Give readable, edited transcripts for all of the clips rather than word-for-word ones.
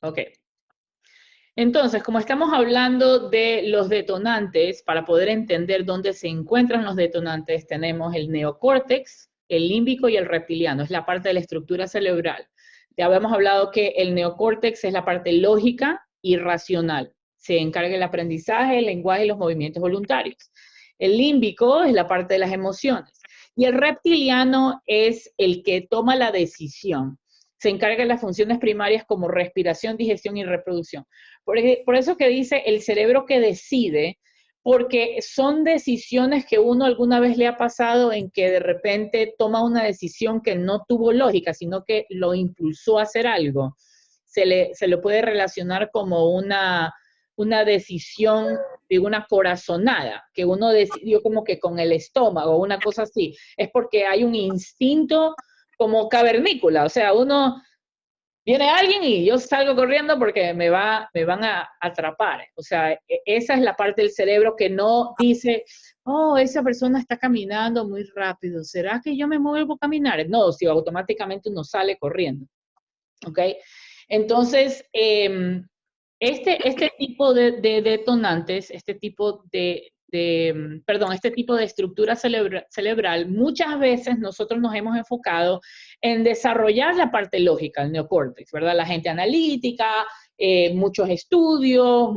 Ok. Entonces, como estamos hablando de los detonantes, para poder entender dónde se encuentran los detonantes, tenemos el neocórtex, el límbico y el reptiliano. Es la parte de la estructura cerebral. Ya habíamos hablado que el neocórtex es la parte lógica y racional. Se encarga del aprendizaje, el lenguaje y los movimientos voluntarios. El límbico es la parte de las emociones. Y el reptiliano es el que toma la decisión. Se encarga de las funciones primarias como respiración, digestión y reproducción. Por eso que dice el cerebro que decide, porque son decisiones que uno alguna vez le ha pasado en que de repente toma una decisión que no tuvo lógica, sino que lo impulsó a hacer algo. Se le puede relacionar como una decisión de una corazonada, que uno decidió como que con el estómago, una cosa así. Es porque hay un instinto como cavernícola, o sea, uno viene alguien y yo salgo corriendo porque me van a atrapar. O sea, esa es la parte del cerebro que no dice, oh, esa persona está caminando muy rápido, ¿será que yo me muevo a caminar? No, si automáticamente uno sale corriendo. ¿Ok? Entonces, este tipo de detonantes, este tipo de estructura cerebral, muchas veces nosotros nos hemos enfocado en desarrollar la parte lógica, el neocórtex, ¿verdad? La gente analítica, muchos estudios,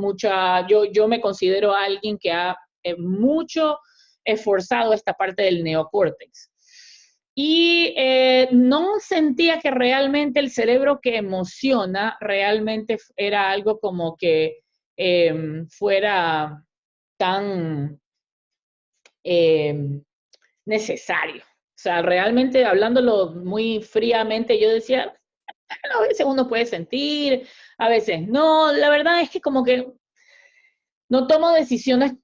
yo me considero alguien que ha mucho esforzado esta parte del neocórtex. Y no sentía que realmente el cerebro que emociona realmente era algo como que fuera tan necesario. O sea, realmente hablándolo muy fríamente, yo decía, bueno, a veces uno puede sentir, a veces no. La verdad es que como que no tomo decisiones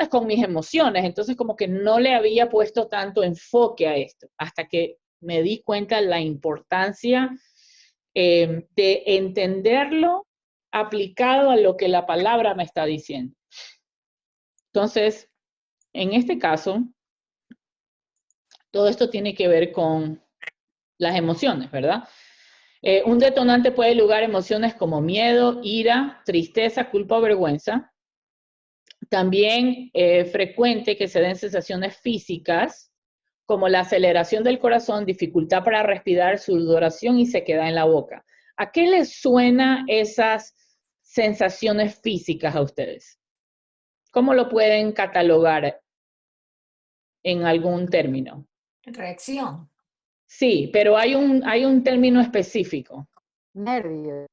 con mis emociones, entonces como que no le había puesto tanto enfoque a esto, hasta que me di cuenta de la importancia de entenderlo aplicado a lo que la palabra me está diciendo. Entonces, en este caso, todo esto tiene que ver con las emociones, ¿verdad? Un detonante puede lugar emociones como miedo, ira, tristeza, culpa o vergüenza. También es frecuente que se den sensaciones físicas como la aceleración del corazón, dificultad para respirar, sudoración y sequedad en la boca. ¿A qué les suenan esas sensaciones físicas a ustedes? ¿Cómo lo pueden catalogar en algún término? Reacción. Sí, pero hay un término específico. Nervios.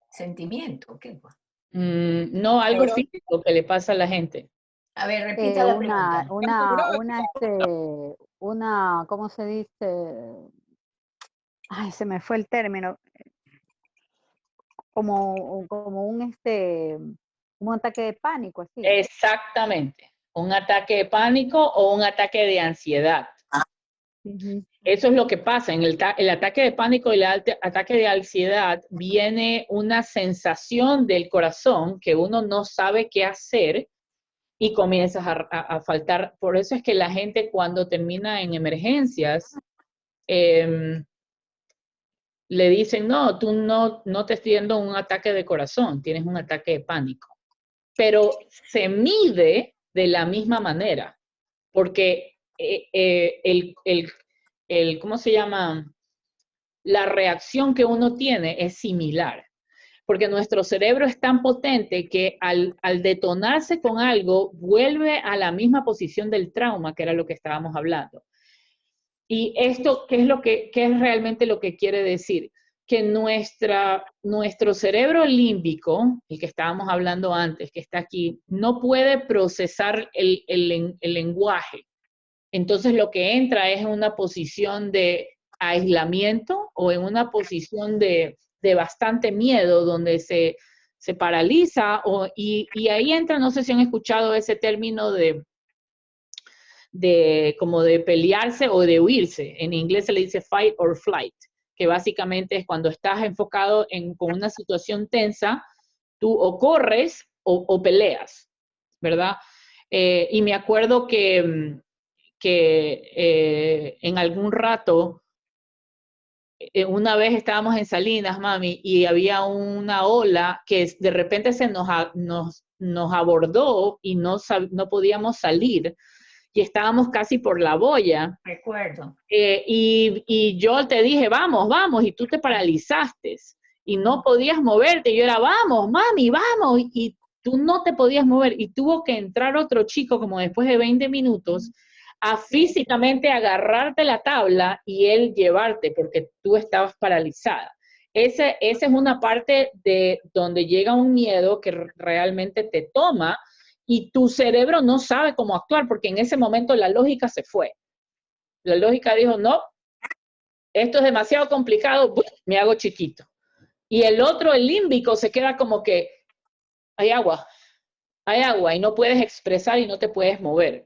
Sentimiento. ¿Qué? No algo físico que le pasa a la gente. A ver, repita la pregunta. ¿Cómo se dice? Ay, se me fue el término. Como un ataque de pánico, así. Exactamente. Un ataque de pánico o un ataque de ansiedad. Uh-huh. Eso es lo que pasa. En el ataque de pánico y el ataque de ansiedad viene una sensación del corazón que uno no sabe qué hacer y comienzas a faltar. Por eso es que la gente cuando termina en emergencias le dicen, no, tú no te estás dando un ataque de corazón, tienes un ataque de pánico. Pero se mide de la misma manera, porque ¿cómo se llama? La reacción que uno tiene es similar, porque nuestro cerebro es tan potente que al detonarse con algo, vuelve a la misma posición del trauma, que era lo que estábamos hablando. Y esto, ¿qué es realmente lo que quiere decir? Que nuestro cerebro límbico, el que estábamos hablando antes, que está aquí, no puede procesar el lenguaje. Entonces lo que entra es en una posición de aislamiento o en una posición de bastante miedo, donde se paraliza y ahí entra, no sé si han escuchado ese término como de pelearse o de huirse. En inglés se le dice fight or flight, que básicamente es cuando estás enfocado con una situación tensa, tú o corres o peleas, ¿verdad? Y me acuerdo que en algún rato una vez estábamos en Salinas, mami, y había una ola que de repente nos abordó y no podíamos salir y estábamos casi por la boya. Recuerdo. Y yo te dije, vamos, vamos, y tú te paralizaste y no podías moverte. Y yo era, vamos, mami, vamos, y tú no te podías mover. Y tuvo que entrar otro chico como después de 20 minutos a físicamente agarrarte la tabla y él llevarte porque tú estabas paralizada. Esa es una parte de donde llega un miedo que realmente te toma y tu cerebro no sabe cómo actuar porque en ese momento la lógica se fue. La lógica dijo, no, esto es demasiado complicado, me hago chiquito. Y el otro, el límbico, se queda como que hay agua, y no puedes expresar y no te puedes mover.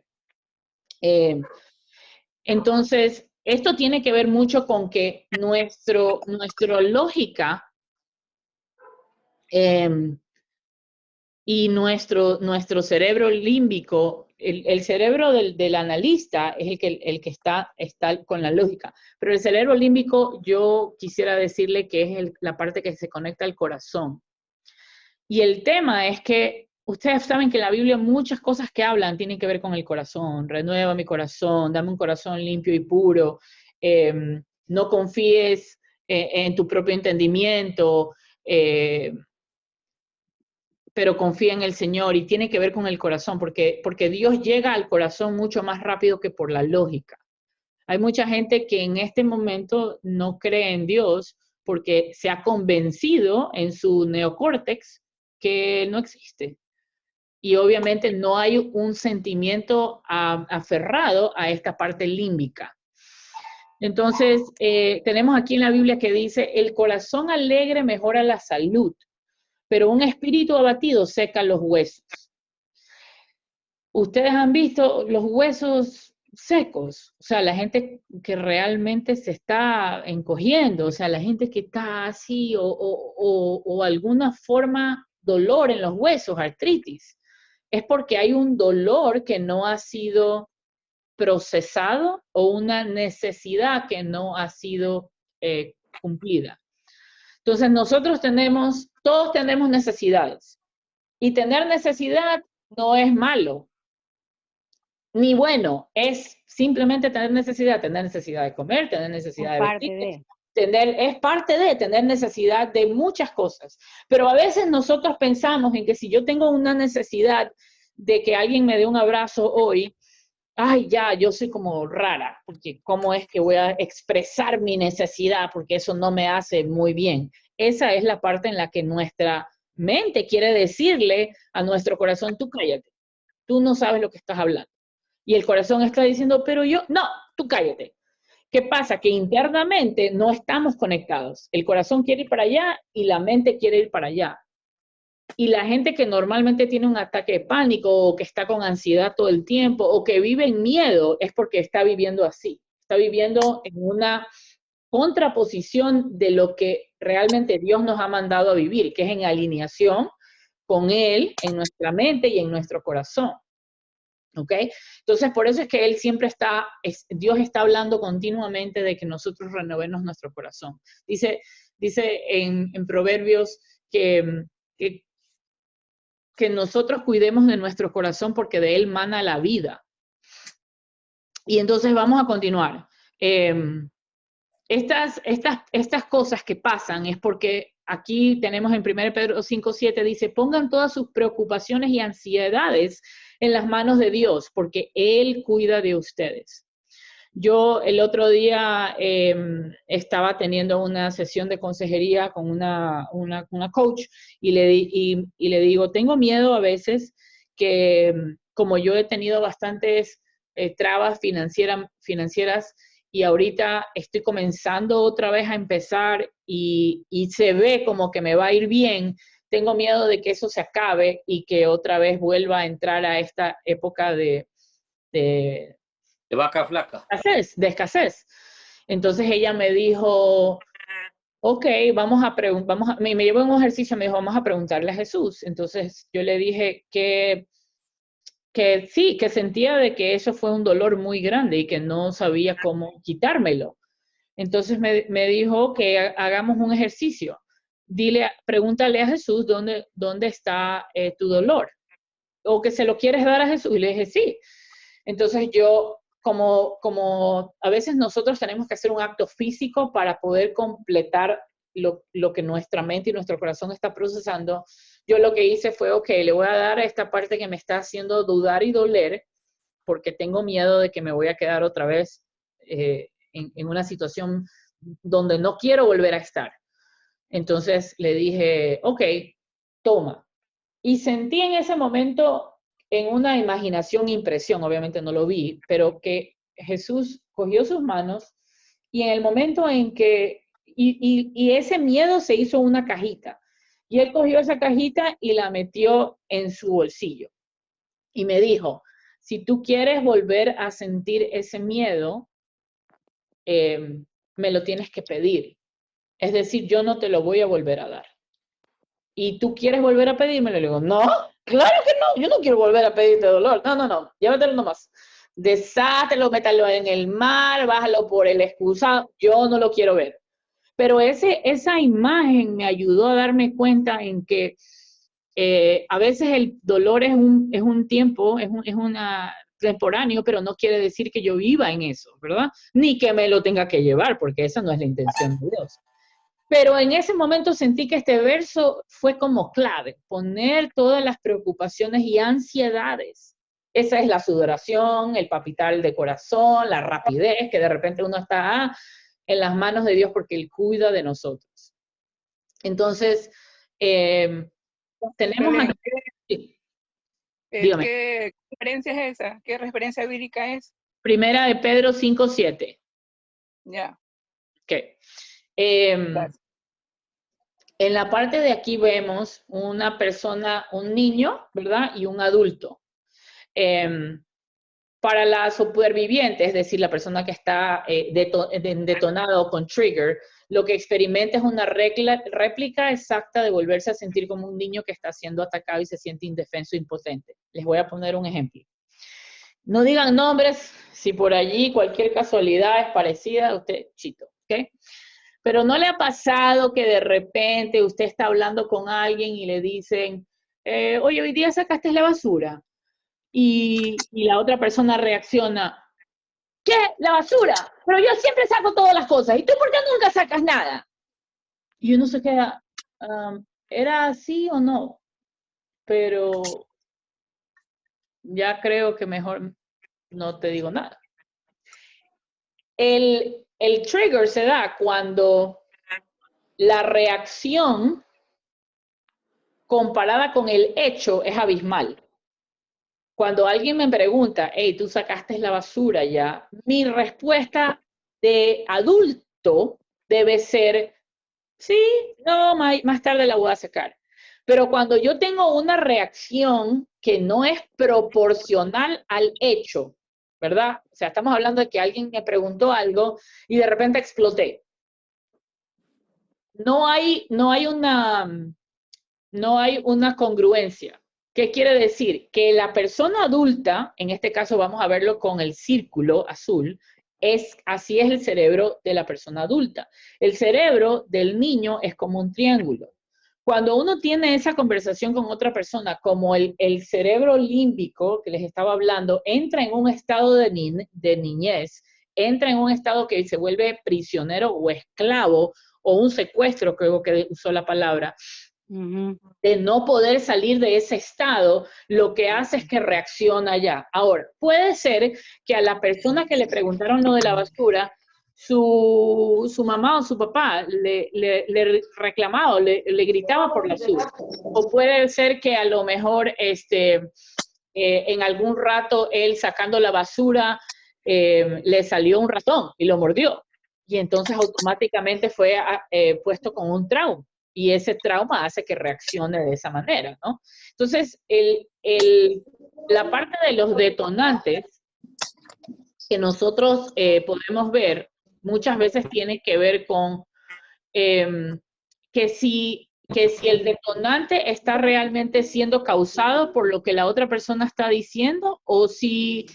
Entonces, esto tiene que ver mucho con que nuestra lógica y nuestro cerebro límbico, el cerebro del analista es el que está con la lógica, pero el cerebro límbico yo quisiera decirle que es la parte que se conecta al corazón. Y el tema es que ustedes saben que en la Biblia muchas cosas que hablan tienen que ver con el corazón. Renueva mi corazón, dame un corazón limpio y puro. No confíes en tu propio entendimiento, pero confía en el Señor. Y tiene que ver con el corazón, porque Dios llega al corazón mucho más rápido que por la lógica. Hay mucha gente que en este momento no cree en Dios porque se ha convencido en su neocórtex que no existe. Y obviamente no hay un sentimiento aferrado a esta parte límbica. Entonces, tenemos aquí en la Biblia que dice, el corazón alegre mejora la salud, pero un espíritu abatido seca los huesos. Ustedes han visto los huesos secos, o sea, la gente que realmente se está encogiendo, o sea, la gente que está así o alguna forma dolor en los huesos, artritis, es porque hay un dolor que no ha sido procesado o una necesidad que no ha sido cumplida. Entonces, todos tenemos necesidades y tener necesidad no es malo, ni bueno, es simplemente tener necesidad de comer, tener necesidad de vestir, es parte de tener necesidad de muchas cosas. Pero a veces nosotros pensamos en que si yo tengo una necesidad de que alguien me dé un abrazo hoy, ay, ya, yo soy como rara, porque ¿cómo es que voy a expresar mi necesidad? Porque eso no me hace muy bien. Esa es la parte en la que nuestra mente quiere decirle a nuestro corazón, tú cállate, tú no sabes lo que estás hablando. Y el corazón está diciendo, pero yo, no, tú cállate. ¿Qué pasa? Que internamente no estamos conectados. El corazón quiere ir para allá y la mente quiere ir para allá. Y la gente que normalmente tiene un ataque de pánico o que está con ansiedad todo el tiempo o que vive en miedo es porque está viviendo así. Está viviendo en una contraposición de lo que realmente Dios nos ha mandado a vivir, que es en alineación con Él en nuestra mente y en nuestro corazón. ¿Ok? Entonces, por eso es que Él siempre Dios está hablando continuamente de que nosotros renovemos nuestro corazón. Dice en Proverbios que nosotros cuidemos de nuestro corazón porque de él mana la vida. Y entonces vamos a continuar. Estas cosas que pasan es porque aquí tenemos en 1 Pedro 5:7 dice, pongan todas sus preocupaciones y ansiedades en las manos de Dios porque Él cuida de ustedes. Yo el otro día estaba teniendo una sesión de consejería con una coach y le digo, tengo miedo a veces que como yo he tenido bastantes trabas financieras y ahorita estoy comenzando otra vez a empezar y se ve como que me va a ir bien, tengo miedo de que eso se acabe y que otra vez vuelva a entrar a esta época de vaca flaca. De escasez. Entonces ella me dijo, ok, me llevó en un ejercicio, me dijo, vamos a preguntarle a Jesús. Entonces yo le dije que sí, que sentía de que eso fue un dolor muy grande y que no sabía cómo quitármelo. Entonces me dijo que hagamos un ejercicio. Pregúntale a Jesús dónde está tu dolor. O que se lo quieres dar a Jesús. Y le dije, sí. Entonces yo, como a veces nosotros tenemos que hacer un acto físico para poder completar lo que nuestra mente y nuestro corazón está procesando, yo lo que hice fue, ok, le voy a dar a esta parte que me está haciendo dudar y doler, porque tengo miedo de que me voy a quedar otra vez en una situación donde no quiero volver a estar. Entonces le dije, ok, toma. Y sentí en ese momento, en una imaginación, impresión, obviamente no lo vi, pero que Jesús cogió sus manos y en el momento en que, y ese miedo se hizo una cajita. Y él cogió esa cajita y la metió en su bolsillo. Y me dijo, si tú quieres volver a sentir ese miedo, me lo tienes que pedir. Es decir, yo no te lo voy a volver a dar. ¿Y tú quieres volver a pedírmelo? Le digo, no, claro que no, yo no quiero volver a pedirte dolor. No, llévatelo nomás. Desátelo, métalo en el mar, bájalo por el excusado, yo no lo quiero ver. Pero esa imagen me ayudó a darme cuenta en que a veces el dolor es un tiempo, es una temporáneo, pero no quiere decir que yo viva en eso, ¿verdad? Ni que me lo tenga que llevar, porque esa no es la intención de Dios. Pero en ese momento sentí que este verso fue como clave, poner todas las preocupaciones y ansiedades. Esa es la sudoración, el palpitar de corazón, la rapidez, que de repente uno está en las manos de Dios porque Él cuida de nosotros. Entonces, tenemos... Sí. Dígame. ¿Qué referencia es esa? ¿Qué referencia bíblica es? Primera de Pedro 5:7. Ya. Okay. En la parte de aquí vemos una persona, un niño, ¿verdad? Y un adulto. Para la superviviente, es decir, la persona que está detonado con trigger, lo que experimenta es una réplica exacta de volverse a sentir como un niño que está siendo atacado y se siente indefenso e impotente. Les voy a poner un ejemplo. No digan nombres, si por allí cualquier casualidad es parecida, usted chito, ¿ok? Pero ¿no le ha pasado que de repente usted está hablando con alguien y le dicen, oye, hoy día sacaste la basura? Y la otra persona reacciona, ¿qué? ¿La basura? Pero yo siempre saco todas las cosas. ¿Y tú por qué nunca sacas nada? Y uno se queda, ¿era así o no? Pero ya creo que mejor no te digo nada. El trigger se da cuando la reacción comparada con el hecho es abismal. Cuando alguien me pregunta, hey, tú sacaste la basura ya, mi respuesta de adulto debe ser, sí, no, más tarde la voy a sacar. Pero cuando yo tengo una reacción que no es proporcional al hecho, ¿verdad? O sea, estamos hablando de que alguien me preguntó algo y de repente exploté. No hay una congruencia. ¿Qué quiere decir? Que la persona adulta, en este caso vamos a verlo con el círculo azul, así es el cerebro de la persona adulta. El cerebro del niño es como un triángulo. Cuando uno tiene esa conversación con otra persona, como el cerebro límbico que les estaba hablando, entra en un estado de niñez, entra en un estado que se vuelve prisionero o esclavo, o un secuestro, creo que usó la palabra, de no poder salir de ese estado, lo que hace es que reacciona ya. Ahora, puede ser que a la persona que le preguntaron lo de la basura, su mamá o su papá le reclamaba, le gritaba por la basura. O puede ser que a lo mejor en algún rato él sacando la basura le salió un ratón y lo mordió. Y entonces automáticamente fue puesto con un trauma. Y ese trauma hace que reaccione de esa manera, ¿no? Entonces, la parte de los detonantes que nosotros podemos ver muchas veces tiene que ver con que si el detonante está realmente siendo causado por lo que la otra persona está diciendo o si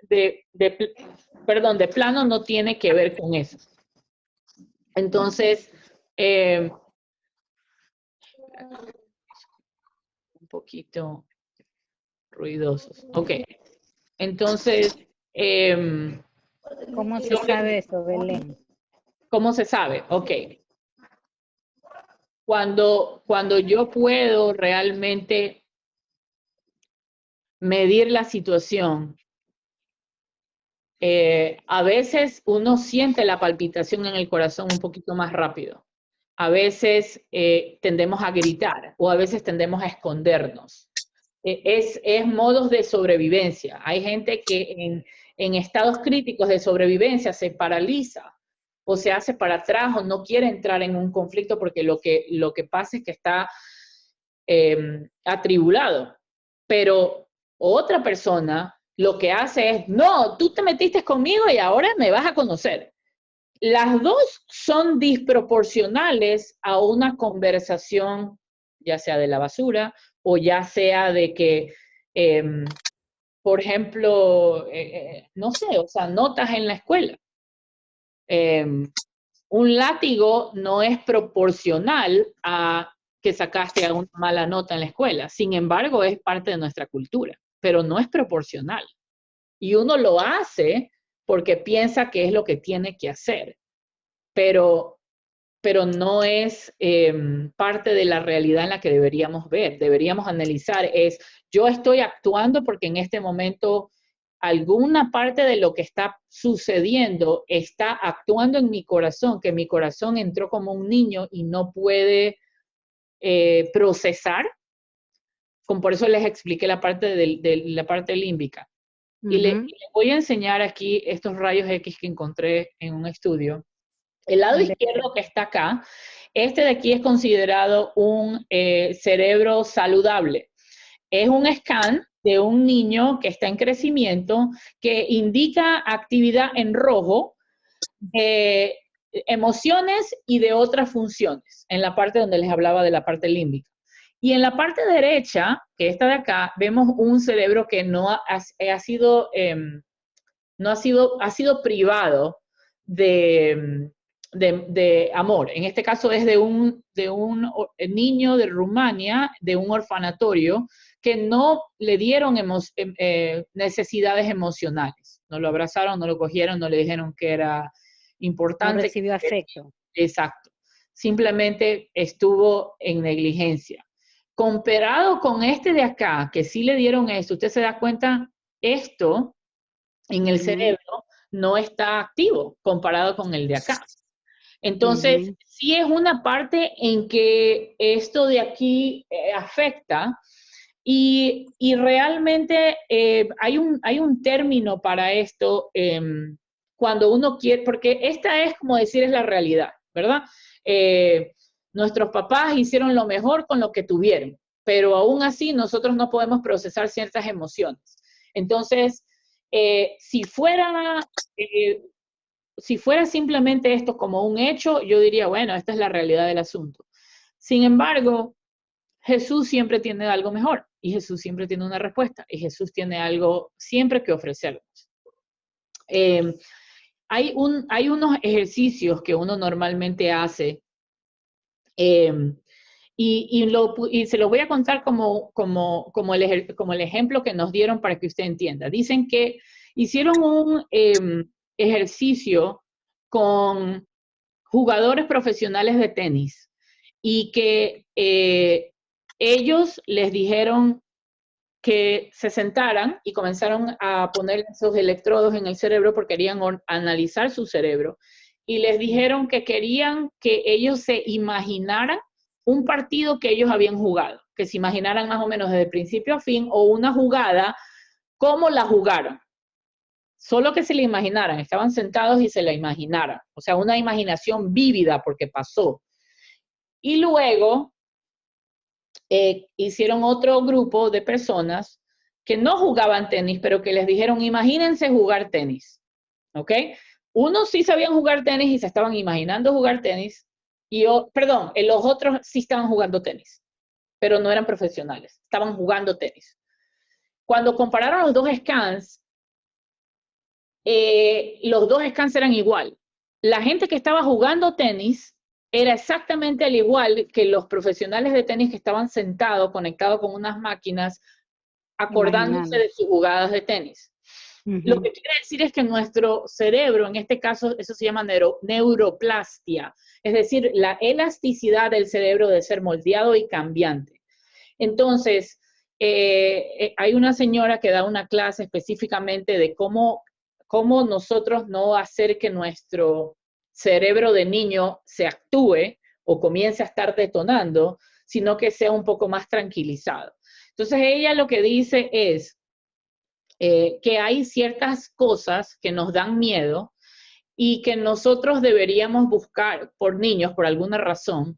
de plano no tiene que ver con eso. Entonces, un poquito ruidosos. Ok. Entonces, ¿Cómo se sabe eso, Belén? ¿cómo se sabe? Ok. Cuando yo puedo realmente medir la situación, a veces uno siente la palpitación en el corazón un poquito más rápido. A veces tendemos a gritar o a veces tendemos a escondernos. Es modos de sobrevivencia. Hay gente que en estados críticos de sobrevivencia se paraliza o se hace para atrás o no quiere entrar en un conflicto porque lo que pasa es que está atribulado. Pero otra persona lo que hace es, no, tú te metiste conmigo y ahora me vas a conocer. Las dos son desproporcionales a una conversación, ya sea de la basura o ya sea de que, por ejemplo, no sé, o sea, notas en la escuela. Un látigo no es proporcional a que sacaste una mala nota en la escuela. Sin embargo, es parte de nuestra cultura, pero no es proporcional. Y uno lo hace porque piensa que es lo que tiene que hacer, pero no es parte de la realidad en la que deberíamos ver. Deberíamos analizar yo estoy actuando porque en este momento alguna parte de lo que está sucediendo está actuando en mi corazón, que mi corazón entró como un niño y no puede procesar. Como por eso les expliqué la parte la parte límbica. Y le voy a enseñar aquí estos rayos X que encontré en un estudio. El lado izquierdo que está acá, este de aquí es considerado un cerebro saludable. Es un scan de un niño que está en crecimiento que indica actividad en rojo de emociones y de otras funciones, en la parte donde les hablaba de la parte límbica. Y en la parte derecha, que está de acá, vemos un cerebro que ha sido privado de amor. En este caso es de un niño de Rumania, de un orfanatorio, que no le dieron necesidades emocionales. No lo abrazaron, no lo cogieron, no le dijeron que era importante. No recibió afecto. Exacto. Simplemente estuvo en negligencia. Comparado con este de acá, que sí le dieron esto, usted se da cuenta, esto en el cerebro no está activo comparado con el de acá. Entonces, sí es una parte en que esto de aquí afecta y realmente hay un término para esto cuando uno quiere, porque esta es como decir es la realidad, ¿verdad? Nuestros papás hicieron lo mejor con lo que tuvieron, pero aún así nosotros no podemos procesar ciertas emociones. Entonces, si fuera simplemente esto como un hecho, yo diría, bueno, esta es la realidad del asunto. Sin embargo, Jesús siempre tiene algo mejor y Jesús siempre tiene una respuesta y Jesús tiene algo siempre que ofrecernos. Hay unos ejercicios que uno normalmente hace y se los voy a contar como el ejemplo que nos dieron para que usted entienda. Dicen que hicieron un ejercicio con jugadores profesionales de tenis y que ellos les dijeron que se sentaran y comenzaron a poner esos electrodos en el cerebro porque querían analizar su cerebro. Y les dijeron que querían que ellos se imaginaran un partido que ellos habían jugado, que se imaginaran más o menos desde principio a fin o una jugada, cómo la jugaron. Solo que se la imaginaran, estaban sentados y se la imaginaran. O sea, una imaginación vívida porque pasó. Y luego hicieron otro grupo de personas que no jugaban tenis, pero que les dijeron, imagínense jugar tenis, ¿ok? Unos sí sabían jugar tenis y se estaban imaginando jugar tenis, los otros sí estaban jugando tenis, pero no eran profesionales, estaban jugando tenis. Cuando compararon los dos scans eran igual. la gente que estaba jugando tenis era exactamente al igual que los profesionales de tenis que estaban sentados, conectados con unas máquinas, acordándose de sus jugadas de tenis. Lo que quiere decir es que nuestro cerebro, en este caso, eso se llama neuroplastia, es decir, la elasticidad del cerebro de ser moldeado y cambiante. Entonces, hay una señora que da una clase específicamente de cómo nosotros no hacer que nuestro cerebro de niño se actúe o comience a estar detonando, sino que sea un poco más tranquilizado. Entonces, ella lo que dice es que hay ciertas cosas que nos dan miedo y que nosotros deberíamos buscar por niños, por alguna razón.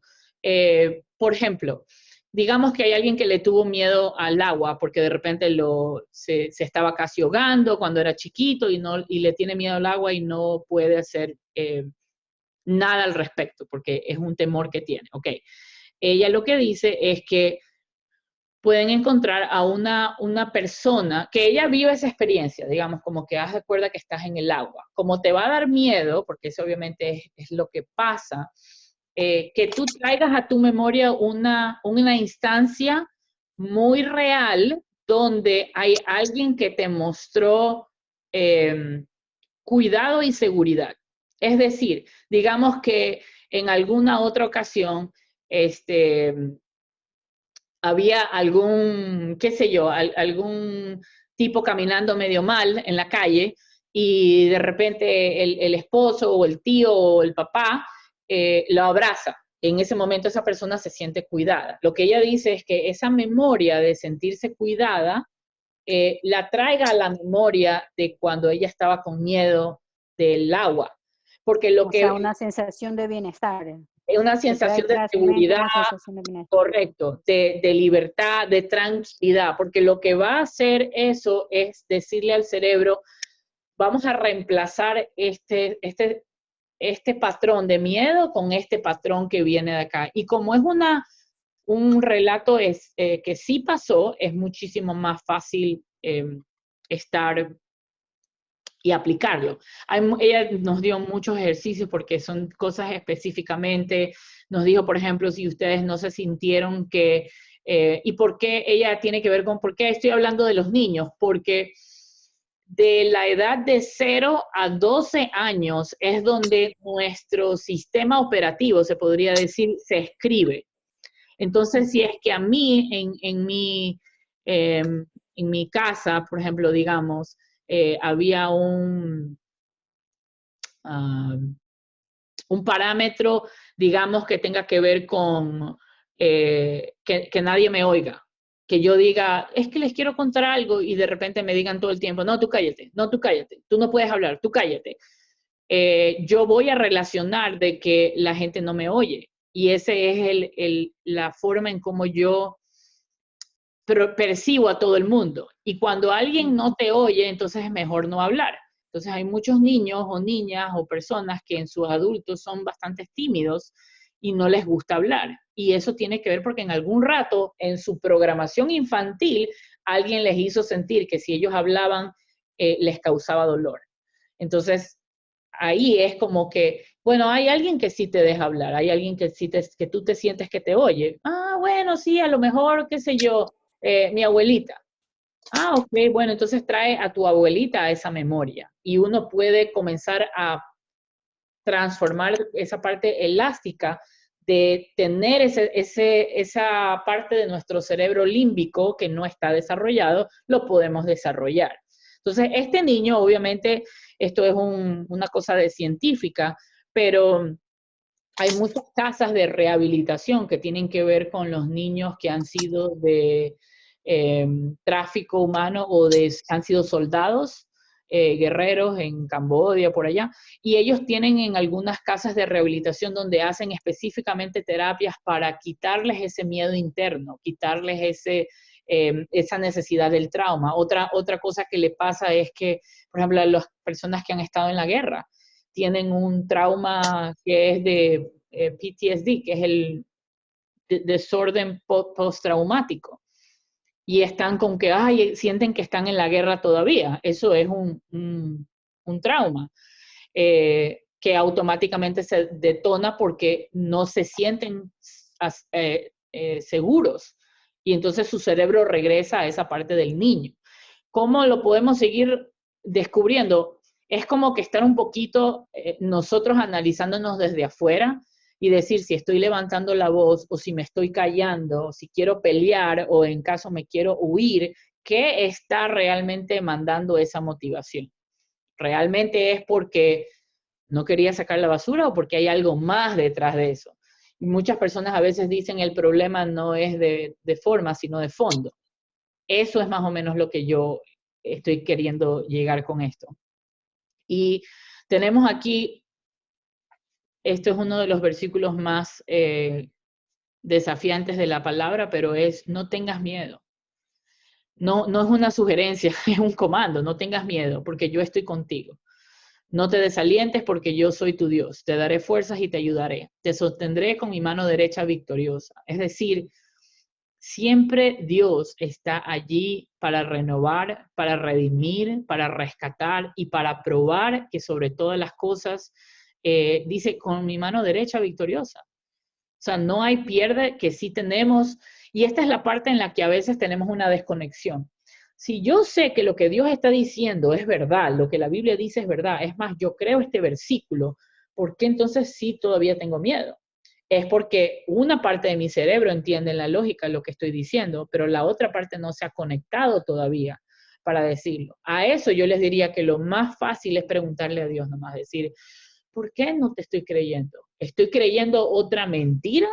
Por ejemplo, digamos que hay alguien que le tuvo miedo al agua porque de repente se estaba casi ahogando cuando era chiquito y le tiene miedo al agua y no puede hacer nada al respecto porque es un temor que tiene. Ok. Ella lo que dice es que pueden encontrar a una persona que ella vive esa experiencia, digamos, como que haz de cuenta que estás en el agua. Como te va a dar miedo, porque eso obviamente es lo que pasa, que tú traigas a tu memoria una instancia muy real donde hay alguien que te mostró cuidado y seguridad. Es decir, digamos que en alguna otra ocasión, había algún, qué sé yo, algún tipo caminando medio mal en la calle y de repente el esposo o el tío o el papá lo abraza. En ese momento esa persona se siente cuidada. Lo que ella dice es que esa memoria de sentirse cuidada la traiga a la memoria de cuando ella estaba con miedo del agua. Porque lo que... O sea, una sensación de bienestar. Es una sensación de seguridad, correcto, de libertad, de tranquilidad, porque lo que va a hacer eso es decirle al cerebro, vamos a reemplazar este patrón de miedo con este patrón que viene de acá. Y como es un relato que sí pasó, es muchísimo más fácil estar y aplicarlo. Ella nos dio muchos ejercicios porque son cosas específicamente, nos dijo, por ejemplo, si ustedes no se sintieron que, y por qué ella tiene que ver con, por qué estoy hablando de los niños, porque de la edad de 0 a 12 años es donde nuestro sistema operativo, se podría decir, se escribe. Entonces, si es que a mí, en mi casa, por ejemplo, digamos, había un parámetro, digamos, que tenga que ver con que nadie me oiga. Que yo diga, es que les quiero contar algo y de repente me digan todo el tiempo, no, tú cállate, no, tú cállate, tú no puedes hablar, tú cállate. Yo voy a relacionar de que la gente no me oye. Y esa es la forma en cómo yo percibo a todo el mundo. Y cuando alguien no te oye, entonces es mejor no hablar. Entonces hay muchos niños o niñas o personas que en sus adultos son bastante tímidos y no les gusta hablar. Y eso tiene que ver porque en algún rato en su programación infantil alguien les hizo sentir que si ellos hablaban les causaba dolor. Entonces ahí es como que, bueno, hay alguien que sí te deja hablar, hay alguien que sí que tú te sientes que te oye. Ah, bueno, sí, a lo mejor, qué sé yo, mi abuelita. Ah, ok, bueno, entonces trae a tu abuelita a esa memoria y uno puede comenzar a transformar esa parte elástica de tener esa parte de nuestro cerebro límbico que no está desarrollado, lo podemos desarrollar. Entonces, este niño, obviamente, esto es una cosa de científica, pero hay muchas casas de rehabilitación que tienen que ver con los niños que han sido de tráfico humano o han sido soldados, guerreros en Camboya, por allá, y ellos tienen en algunas casas de rehabilitación donde hacen específicamente terapias para quitarles ese miedo interno, quitarles esa necesidad del trauma. Otra cosa que le pasa es que, por ejemplo, a las personas que han estado en la guerra, tienen un trauma que es de PTSD, que es el desorden postraumático. Y están con que, sienten que están en la guerra todavía. Eso es un trauma. que automáticamente se detona porque no se sienten seguros. Y entonces su cerebro regresa a esa parte del niño. ¿Cómo lo podemos seguir descubriendo? Es como que estar un poquito nosotros analizándonos desde afuera y decir si estoy levantando la voz o si me estoy callando, si quiero pelear o en caso me quiero huir, ¿qué está realmente mandando esa motivación? ¿Realmente es porque no quería sacar la basura o porque hay algo más detrás de eso? Y muchas personas a veces dicen el problema no es de forma, sino de fondo. Eso es más o menos lo que yo estoy queriendo llegar con esto. Y tenemos aquí, esto es uno de los versículos más desafiantes de la palabra, pero es no tengas miedo. No, no es una sugerencia, es un comando, no tengas miedo porque yo estoy contigo. No te desalientes porque yo soy tu Dios. Te daré fuerzas y te ayudaré. Te sostendré con mi mano derecha victoriosa. Es decir, siempre Dios está allí para renovar, para redimir, para rescatar y para probar que sobre todas las cosas, dice, con mi mano derecha victoriosa. O sea, no hay pierde, que sí tenemos, y esta es la parte en la que a veces tenemos una desconexión. Si yo sé que lo que Dios está diciendo es verdad, lo que la Biblia dice es verdad, es más, yo creo este versículo, ¿por qué entonces sí todavía tengo miedo? Es porque una parte de mi cerebro entiende en la lógica lo que estoy diciendo, pero la otra parte no se ha conectado todavía para decirlo. A eso yo les diría que lo más fácil es preguntarle a Dios nomás, decir, ¿por qué no te estoy creyendo? ¿Estoy creyendo otra mentira?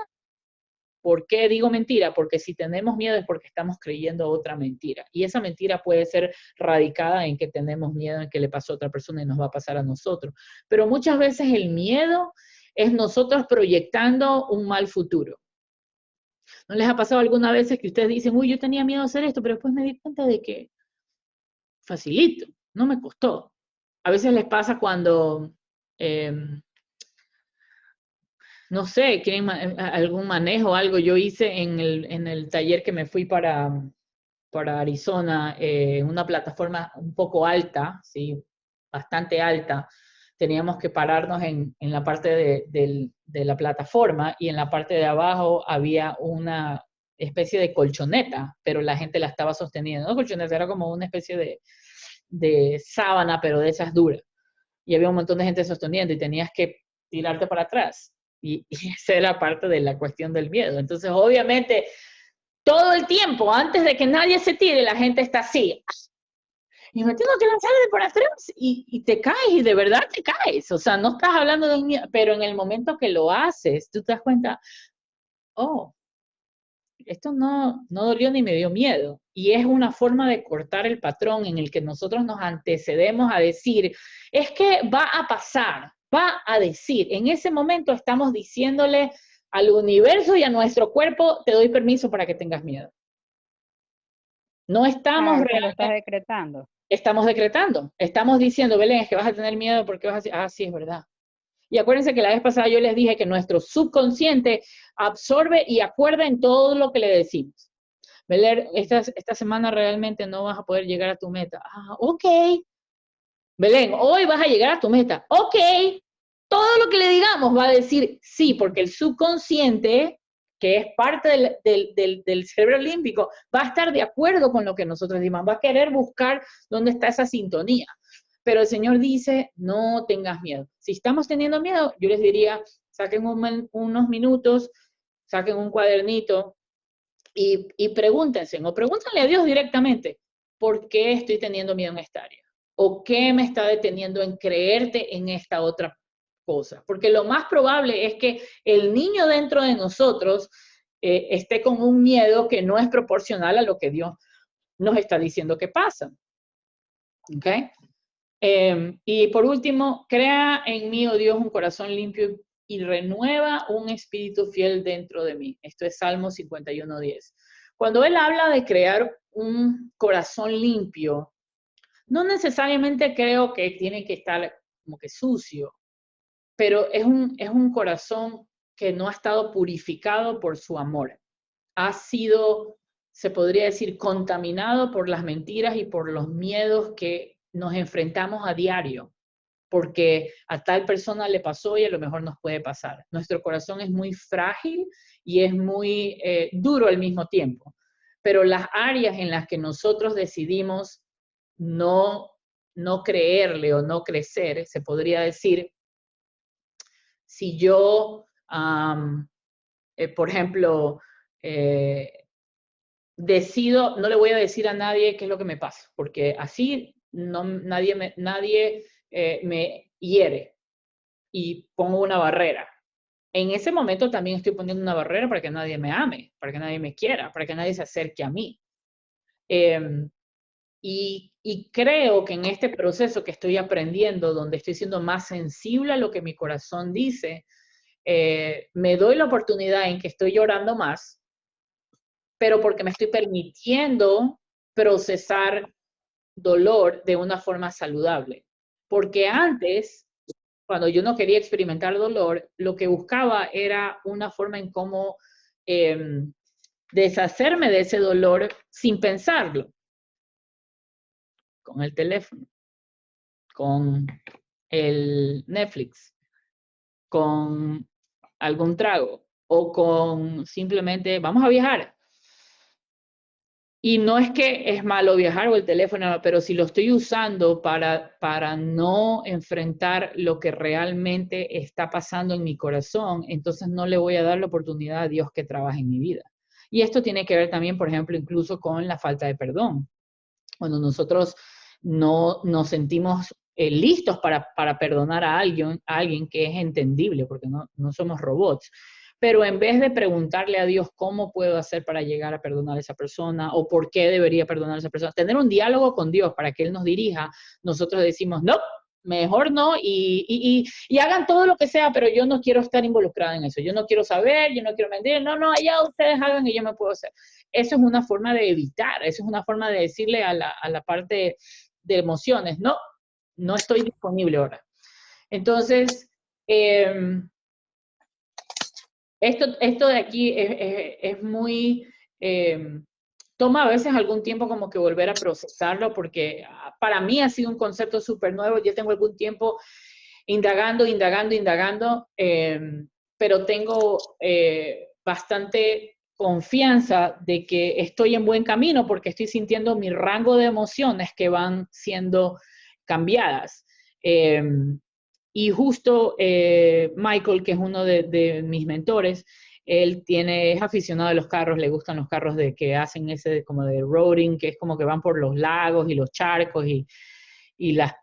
¿Por qué digo mentira? Porque si tenemos miedo es porque estamos creyendo otra mentira. Y esa mentira puede ser radicada en que tenemos miedo en que le pasó a otra persona y nos va a pasar a nosotros. Pero muchas veces el miedo es nosotros proyectando un mal futuro. ¿No les ha pasado alguna vez que ustedes dicen, uy, yo tenía miedo a hacer esto, pero después me di cuenta de que facilito, no me costó? A veces les pasa cuando... no sé, quieren algún manejo o algo. Yo hice en el taller que me fui para Arizona, una plataforma un poco alta, ¿sí? Bastante alta. Teníamos que pararnos en la parte de la plataforma y en la parte de abajo había una especie de colchoneta, pero la gente la estaba sosteniendo. No colchoneta, era como una especie de sábana, pero de esas duras. Y había un montón de gente sosteniendo y tenías que tirarte para atrás. Y esa era parte de la cuestión del miedo. Entonces, obviamente, todo el tiempo, antes de que nadie se tire, la gente está así. Y me tengo que lanzar de por atrás y te caes, y de verdad te caes. O sea, no estás hablando de un miedo, pero en el momento que lo haces, tú te das cuenta, oh, esto no dolió ni me dio miedo. Y es una forma de cortar el patrón en el que nosotros nos antecedemos a decir, es que va a pasar, va a decir. En ese momento estamos diciéndole al universo y a nuestro cuerpo, te doy permiso para que tengas miedo. No estamos Eso lo realmente... estás decretando. Estamos decretando. Estamos diciendo, Belén, es que vas a tener miedo porque vas a decir, ah, sí, es verdad. Y acuérdense que la vez pasada yo les dije que nuestro subconsciente absorbe y acuerda en todo lo que le decimos. Belén, esta semana realmente no vas a poder llegar a tu meta. Ah, ok. Belén, hoy vas a llegar a tu meta. Ok. Todo lo que le digamos va a decir sí, porque el subconsciente, que es parte del cerebro límbico, va a estar de acuerdo con lo que nosotros decimos, va a querer buscar dónde está esa sintonía. Pero el Señor dice, no tengas miedo. Si estamos teniendo miedo, yo les diría, saquen unos minutos, saquen un cuadernito y pregúntense, o pregúntenle a Dios directamente, ¿por qué estoy teniendo miedo en esta área? ¿O qué me está deteniendo en creerte en esta otra cosa? Porque lo más probable es que el niño dentro de nosotros esté con un miedo que no es proporcional a lo que Dios nos está diciendo que pasa. ¿Ok? Y por último, crea en mí, oh Dios, un corazón limpio y renueva un espíritu fiel dentro de mí. Esto es Salmo 51:10. Cuando él habla de crear un corazón limpio, no necesariamente creo que tiene que estar como que sucio, pero es un corazón que no ha estado purificado por su amor. Ha sido, se podría decir, contaminado por las mentiras y por los miedos que nos enfrentamos a diario. porque a tal persona le pasó y a lo mejor nos puede pasar. Nuestro corazón es muy frágil y es muy duro al mismo tiempo, pero las áreas en las que nosotros decidimos no creerle o no crecer, se podría decir, si yo, por ejemplo, decido, no le voy a decir a nadie qué es lo que me pasa, porque así nadie me hiere y pongo una barrera. En ese momento también estoy poniendo una barrera para que nadie me ame, para que nadie me quiera, para que nadie se acerque a mí. Y creo que en este proceso que estoy aprendiendo, donde estoy siendo más sensible a lo que mi corazón dice, me doy la oportunidad en que estoy llorando más, pero porque me estoy permitiendo procesar dolor de una forma saludable. Porque antes, cuando yo no quería experimentar dolor, lo que buscaba era una forma en cómo deshacerme de ese dolor sin pensarlo. Con el teléfono, con el Netflix, con algún trago o con simplemente vamos a viajar. Y no es que es malo viajar o el teléfono, pero si lo estoy usando para no enfrentar lo que realmente está pasando en mi corazón, entonces no le voy a dar la oportunidad a Dios que trabaje en mi vida. Y esto tiene que ver también, por ejemplo, incluso con la falta de perdón. Cuando nosotros no nos sentimos listos para perdonar a alguien que es entendible, porque no somos robots. Pero en vez de preguntarle a Dios cómo puedo hacer para llegar a perdonar a esa persona o por qué debería perdonar a esa persona, tener un diálogo con Dios para que Él nos dirija, nosotros decimos, no, mejor no, y hagan todo lo que sea, pero yo no quiero estar involucrada en eso, yo no quiero saber, yo no quiero mentir, no, allá ustedes hagan y yo me puedo hacer. Eso es una forma de evitar, eso es una forma de decirle a la parte de emociones, no estoy disponible ahora. Entonces, esto de aquí es muy, toma a veces algún tiempo como que volver a procesarlo, porque para mí ha sido un concepto súper nuevo, yo tengo algún tiempo indagando, pero tengo bastante confianza de que estoy en buen camino porque estoy sintiendo mi rango de emociones que van siendo cambiadas. Y justo Michael, que es uno de mis mentores, él es aficionado a los carros, le gustan los carros que hacen ese como de roading, que es como que van por los lagos y los charcos y las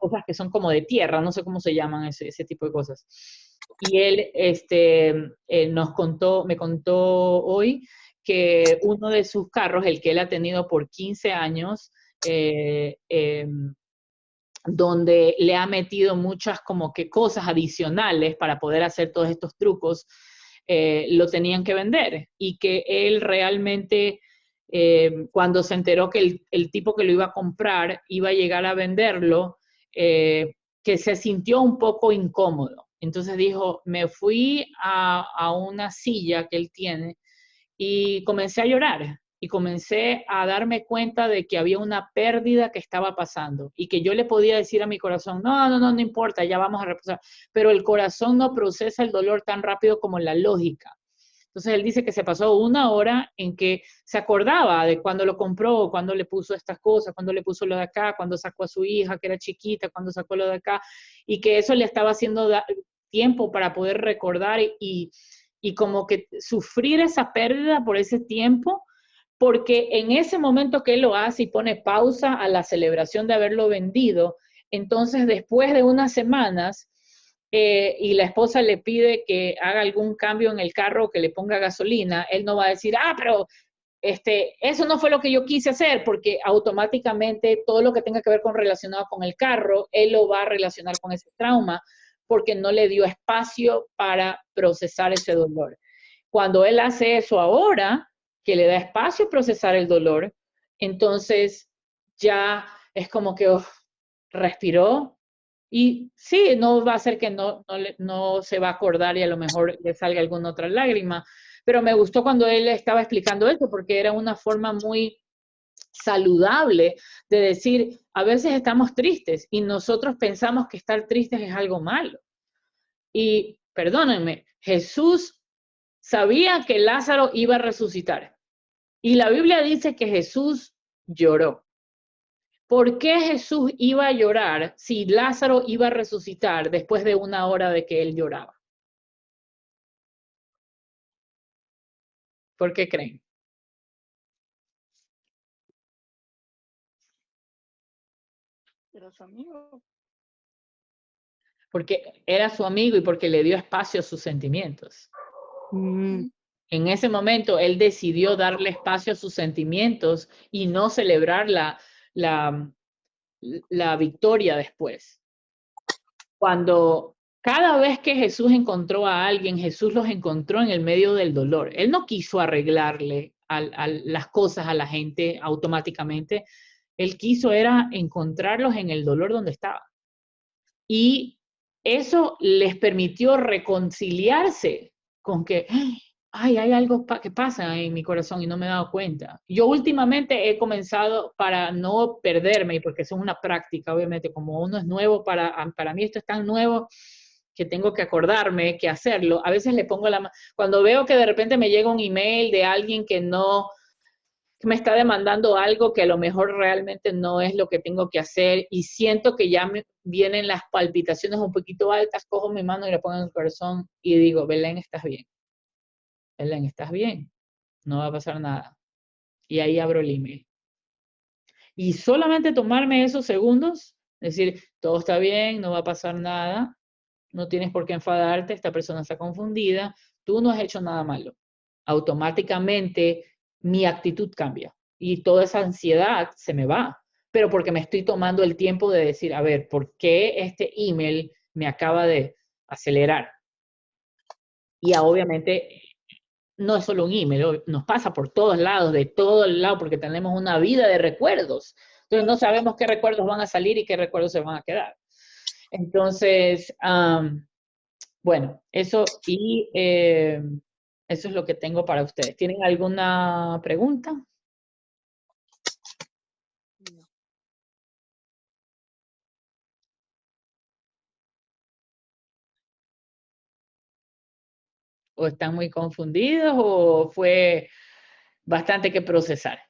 cosas que son como de tierra, no sé cómo se llaman ese tipo de cosas. Y él me contó hoy que uno de sus carros, el que él ha tenido por 15 años, donde le ha metido muchas como que cosas adicionales para poder hacer todos estos trucos, lo tenían que vender. Y que él realmente, cuando se enteró que el tipo que lo iba a comprar iba a llegar a venderlo, que se sintió un poco incómodo. Entonces dijo, me fui a una silla que él tiene y comencé a llorar. Y comencé a darme cuenta de que había una pérdida que estaba pasando y que yo le podía decir a mi corazón, no importa, ya vamos a reposar. Pero el corazón no procesa el dolor tan rápido como la lógica. Entonces él dice que se pasó 1 hora en que se acordaba de cuando lo compró, cuando le puso estas cosas, cuando le puso lo de acá, cuando sacó a su hija que era chiquita, cuando sacó lo de acá, y que eso le estaba haciendo tiempo para poder recordar y como que sufrir esa pérdida por ese tiempo, porque en ese momento que él lo hace y pone pausa a la celebración de haberlo vendido, entonces después de unas semanas, y la esposa le pide que haga algún cambio en el carro, que le ponga gasolina, él no va a decir, pero eso no fue lo que yo quise hacer, porque automáticamente todo lo que tenga que ver relacionado con el carro, él lo va a relacionar con ese trauma, porque no le dio espacio para procesar ese dolor. Cuando él hace eso ahora, que le da espacio a procesar el dolor, entonces ya es como que respiró y sí, no va a ser que no se va a acordar y a lo mejor le salga alguna otra lágrima, pero me gustó cuando él estaba explicando eso porque era una forma muy saludable de decir, a veces estamos tristes y nosotros pensamos que estar tristes es algo malo. Y perdónenme, Jesús sabía que Lázaro iba a resucitar. Y la Biblia dice que Jesús lloró. ¿Por qué Jesús iba a llorar si Lázaro iba a resucitar después de 1 hora de que él lloraba? ¿Por qué creen? Pero su amigo. Porque era su amigo y porque le dio espacio a sus sentimientos. Mm, En ese momento, él decidió darle espacio a sus sentimientos y no celebrar la victoria después. Cuando cada vez que Jesús encontró a alguien, Jesús los encontró en el medio del dolor. Él no quiso arreglarle las cosas a la gente automáticamente. Él quiso era encontrarlos en el dolor donde estaba. Y eso les permitió reconciliarse con que, ay, hay algo que pasa en mi corazón y no me he dado cuenta. Yo últimamente he comenzado, para no perderme, y porque eso es una práctica, obviamente, como uno es nuevo, para mí esto es tan nuevo que tengo que acordarme que hacerlo. A veces le pongo cuando veo que de repente me llega un email de alguien que me está demandando algo que a lo mejor realmente no es lo que tengo que hacer y siento que ya me vienen las palpitaciones un poquito altas, cojo mi mano y la pongo en el corazón y digo, Belén, estás bien. Belén, estás bien. No va a pasar nada. Y ahí abro el email. Y solamente tomarme esos segundos, decir, todo está bien, no va a pasar nada, no tienes por qué enfadarte, esta persona está confundida, tú no has hecho nada malo. Automáticamente mi actitud cambia y toda esa ansiedad se me va, pero porque me estoy tomando el tiempo de decir, a ver, ¿por qué este email me acaba de acelerar? Y obviamente no es solo un email, nos pasa por todos lados, de todo el lado, porque tenemos una vida de recuerdos. Entonces no sabemos qué recuerdos van a salir y qué recuerdos se van a quedar. Entonces, bueno, eso eso es lo que tengo para ustedes. ¿Tienen alguna pregunta? ¿O están muy confundidos o fue bastante que procesar?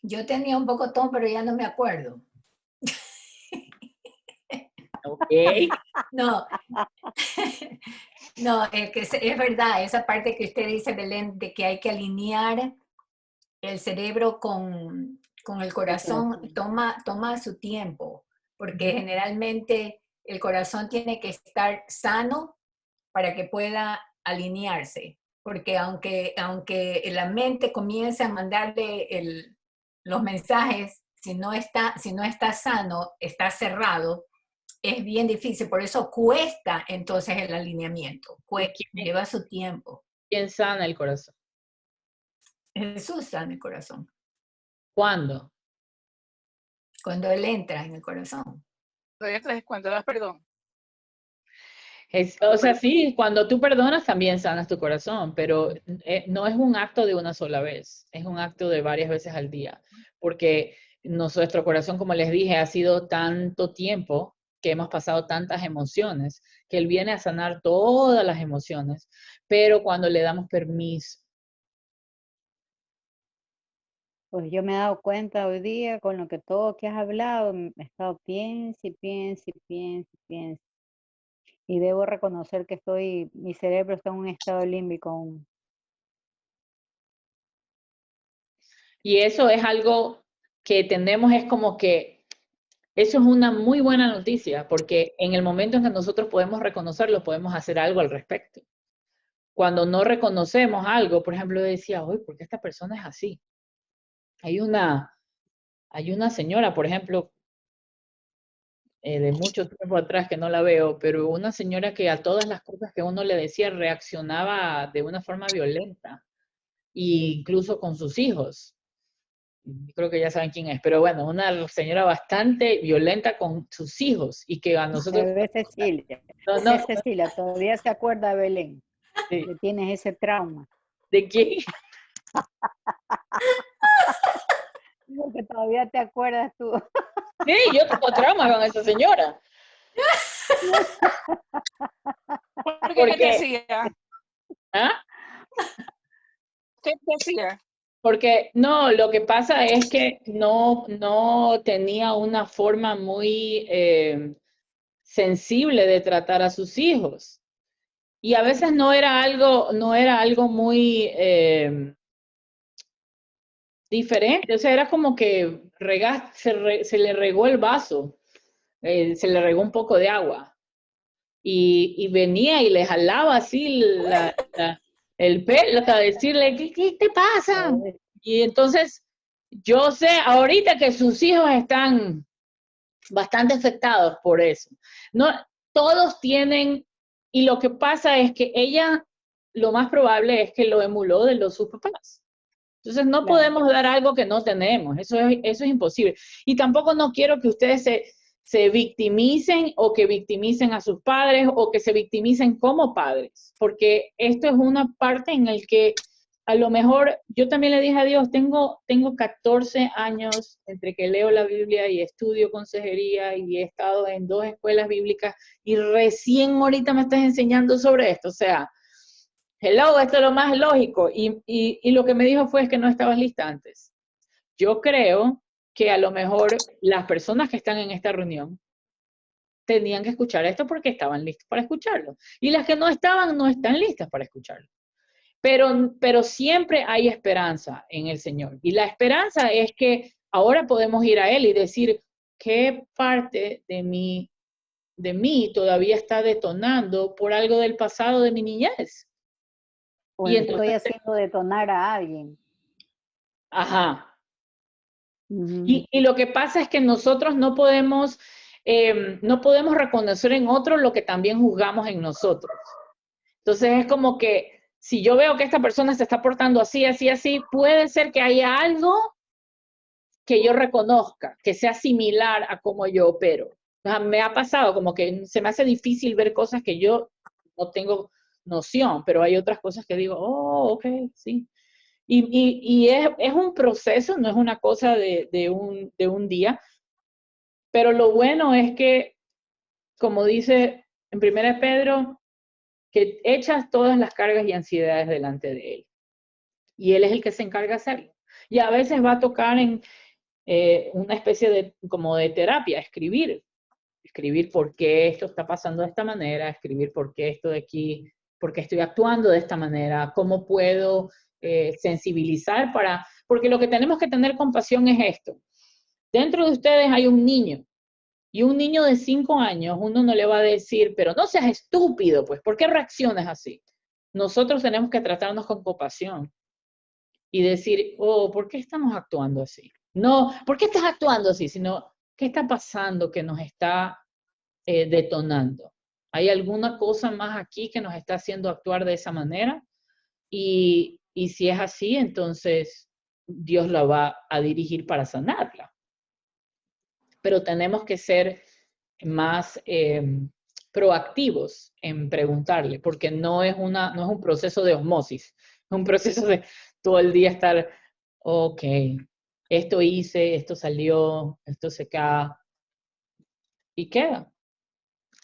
Yo tenía un pocotón, pero ya no me acuerdo. Ok. No, no, es que es verdad, esa parte que usted dice, Belén, de que hay que alinear el cerebro con el corazón, toma su tiempo, porque generalmente el corazón tiene que estar sano para que pueda alinearse, porque aunque la mente comience a mandarle los mensajes, si no está sano, está cerrado, es bien difícil, por eso cuesta entonces el alineamiento, lleva su tiempo. ¿Quién sana el corazón? Jesús sana el corazón, ¿Cuándo? cuando Él entra en el corazón. Cuando das perdón. O sea, sí, cuando tú perdonas también sanas tu corazón, pero no es un acto de una sola vez, es un acto de varias veces al día, porque nuestro corazón, como les dije, ha sido tanto tiempo que hemos pasado tantas emociones, que Él viene a sanar todas las emociones, pero cuando le damos permiso. Pues yo me he dado cuenta hoy día con lo que todo que has hablado, he estado piense, y debo reconocer que mi cerebro está en un estado límbico aún. Y eso es algo que tenemos, es como que eso es una muy buena noticia, porque en el momento en que nosotros podemos reconocerlo, podemos hacer algo al respecto. Cuando no reconocemos algo, por ejemplo, decía, uy, ¿por qué esta persona es así? Hay una señora, por ejemplo, de mucho tiempo atrás que no la veo, pero una señora que a todas las cosas que uno le decía reaccionaba de una forma violenta, e incluso con sus hijos. Creo que ya saben quién es, pero bueno, una señora bastante violenta con sus hijos y que a nosotros... Bebé Cecilia, No, Cecilia, todavía se acuerda de Belén, sí. que tienes ese trauma. ¿De quién? porque todavía te acuerdas tú. Sí, yo tengo trauma con esa señora. ¿Por qué? ¿Qué te Porque, hacía? ¿ah? ¿Qué te hacía? Porque no, lo que pasa es que no tenía una forma muy sensible de tratar a sus hijos. Y a veces no era algo muy diferente. O sea, era como que se le regó el vaso, se le regó un poco de agua. Y venía y le jalaba así el pelo para decirle, ¿qué te pasa? Y entonces, yo sé ahorita que sus hijos están bastante afectados por eso. No, todos tienen, y lo que pasa es que ella, lo más probable es que lo emuló de sus papás. Entonces no Claro. podemos dar algo que no tenemos, eso es imposible. Y tampoco no quiero que ustedes se victimicen o que victimicen a sus padres o que se victimicen como padres, porque esto es una parte en el que a lo mejor yo también le dije a Dios, tengo 14 años entre que leo la Biblia y estudio consejería y he estado en 2 escuelas bíblicas y recién ahorita me estás enseñando sobre esto, o sea, hello, esto es lo más lógico. Y lo que me dijo fue que no estabas lista antes. Yo creo que a lo mejor las personas que están en esta reunión tenían que escuchar esto porque estaban listas para escucharlo. Y las que no estaban, no están listas para escucharlo. Pero siempre hay esperanza en el Señor. Y la esperanza es que ahora podemos ir a Él y decir, ¿qué parte de mí todavía está detonando por algo del pasado de mi niñez? O Y estoy entonces, haciendo detonar a alguien. ajá. Ujú. Y lo que pasa es que nosotros no podemos reconocer en otros lo que también juzgamos en nosotros. Entonces es como que si yo veo que esta persona se está portando así, así, así, puede ser que haya algo que yo reconozca, que sea similar a cómo yo opero. O sea, me ha pasado como que se me hace difícil ver cosas que yo no tengo noción, pero hay otras cosas que digo, oh, ok, sí. Y es un proceso, no es una cosa de un día, pero lo bueno es que, como dice en 1 Pedro, que echas todas las cargas y ansiedades delante de Él. Y Él es el que se encarga de hacerlo. Y a veces va a tocar en una especie como de terapia, escribir por qué esto está pasando de esta manera, escribir por qué esto de aquí, por qué estoy actuando de esta manera, cómo puedo sensibilizar porque lo que tenemos que tener compasión es esto. Dentro de ustedes hay un niño, y un niño de 5 años, uno no le va a decir, pero no seas estúpido, pues, ¿por qué reaccionas así? Nosotros tenemos que tratarnos con compasión y decir, oh, ¿por qué estamos actuando así? No, ¿por qué estás actuando así? Sino, ¿qué está pasando que nos está detonando? ¿Hay alguna cosa más aquí que nos está haciendo actuar de esa manera? Y si es así, entonces Dios la va a dirigir para sanarla. Pero tenemos que ser más proactivos en preguntarle, porque no es un proceso de osmosis, es un proceso de todo el día estar, ok, esto hice, esto salió, esto se cae, y queda.